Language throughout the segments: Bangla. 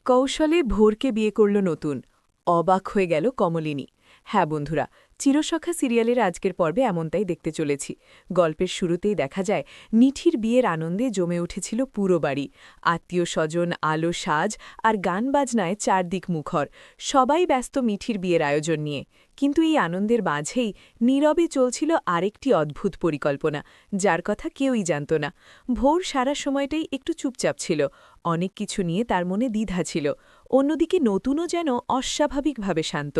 কৌশলে ভোরকে বিয়ে করল নতুন। অবাক হয়ে গেল কমলিনী। হ্যাঁ বন্ধুরা, চিরসখা সিরিয়ালের আজকের পর্বে এমনটাই দেখতে চলেছি। গল্পের শুরুতেই দেখা যায় নিঠির বিয়ের আনন্দে জমে উঠেছিল পুরো বাড়ি। আত্মীয় স্বজন, আলো সাজ আর গান বাজনায় চারদিক মুখর। সবাই ব্যস্ত মিঠির বিয়ের আয়োজন নিয়ে। কিন্তু এই আনন্দের মাঝেই নীরবে চলছিল আরেকটি অদ্ভুত পরিকল্পনা, যার কথা কেউই জানত না। ভোর সারা সময়টাই একটু চুপচাপ ছিল। অনেক কিছু নিয়ে তার মনে দ্বিধা ছিল। অন্যদিকে নতুনও যেন অস্বাভাবিকভাবে শান্ত।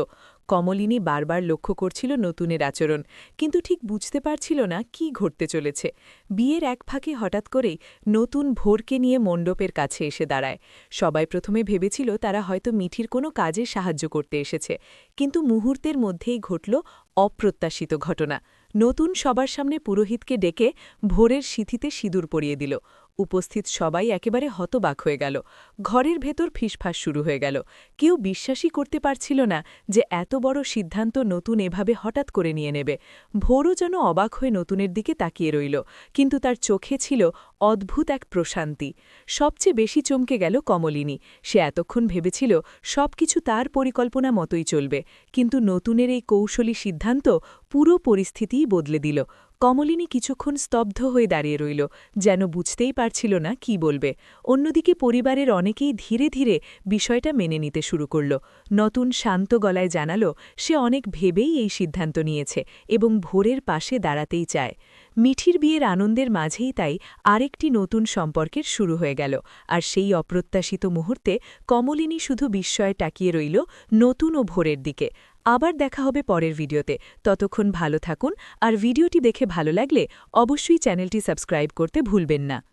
কমলিনী বারবার লক্ষ্য করছিল নতুনের আচরণ, কিন্তু ঠিক বুঝতে পারছিল না কি ঘটতে চলেছে। বিয়ের এক ফাঁকে হঠাৎ করেই নতুন ভোরকে নিয়ে মণ্ডপের কাছে এসে দাঁড়ায়। সবাই প্রথমে ভেবেছিল তারা হয়তো মিঠির কোনো কাজে সাহায্য করতে এসেছে, কিন্তু মুহূর্তের মধ্যেই ঘটল অপ্রত্যাশিত ঘটনা। নতুন সবার সামনে পুরোহিতকে ডেকে ভোরের সিঁথিতে সিঁদুর পরিয়ে দিল। উপস্থিত সবাই একেবারে হতবাক হয়ে গেল। ঘরের ভেতর ফিসফাস শুরু হয়ে গেল। কেউ বিশ্বাসই করতে পারছিল না যে এত বড় সিদ্ধান্ত নতুন এভাবে হঠাৎ করে নিয়ে নেবে। ভোরও যেন অবাক হয়ে নতুনের দিকে তাকিয়ে রইল, কিন্তু তার চোখে ছিল অদ্ভুত এক প্রশান্তি। সবচেয়ে বেশি চমকে গেল কমলিনী। সে এতক্ষণ ভেবেছিল সবকিছু তার পরিকল্পনা মতোই চলবে, কিন্তু নতুনের এই কৌশলী সিদ্ধান্ত পুরো পরিস্থিতিই বদলে দিল। কমলিনী কিছুক্ষণ স্তব্ধ হয়ে দাঁড়িয়ে রইল, যেন বুঝতেই পারছিল না কি বলবে। অন্যদিকে পরিবারের অনেকেই ধীরে ধীরে বিষয়টা মেনে নিতে শুরু করল। নতুন শান্ত গলায় জানাল সে অনেক ভেবেই এই সিদ্ধান্ত নিয়েছে এবং ভোরের পাশে দাঁড়াতেই চায়। মিঠির বিয়ের আনন্দের মাঝেই তাই আরেকটি নতুন সম্পর্কের শুরু হয়ে গেল। আর সেই অপ্রত্যাশিত মুহূর্তে কমলিনী শুধু বিস্ময়ে তাকিয়ে রইল নতুন ও ভোরের দিকে। আবার দেখা হবে পরের ভিডিওতে। ততক্ষণ ভালো থাকুন, আর ভিডিওটি দেখে ভালো লাগলে অবশ্যই চ্যানেলটি সাবস্ক্রাইব করতে ভুলবেন না।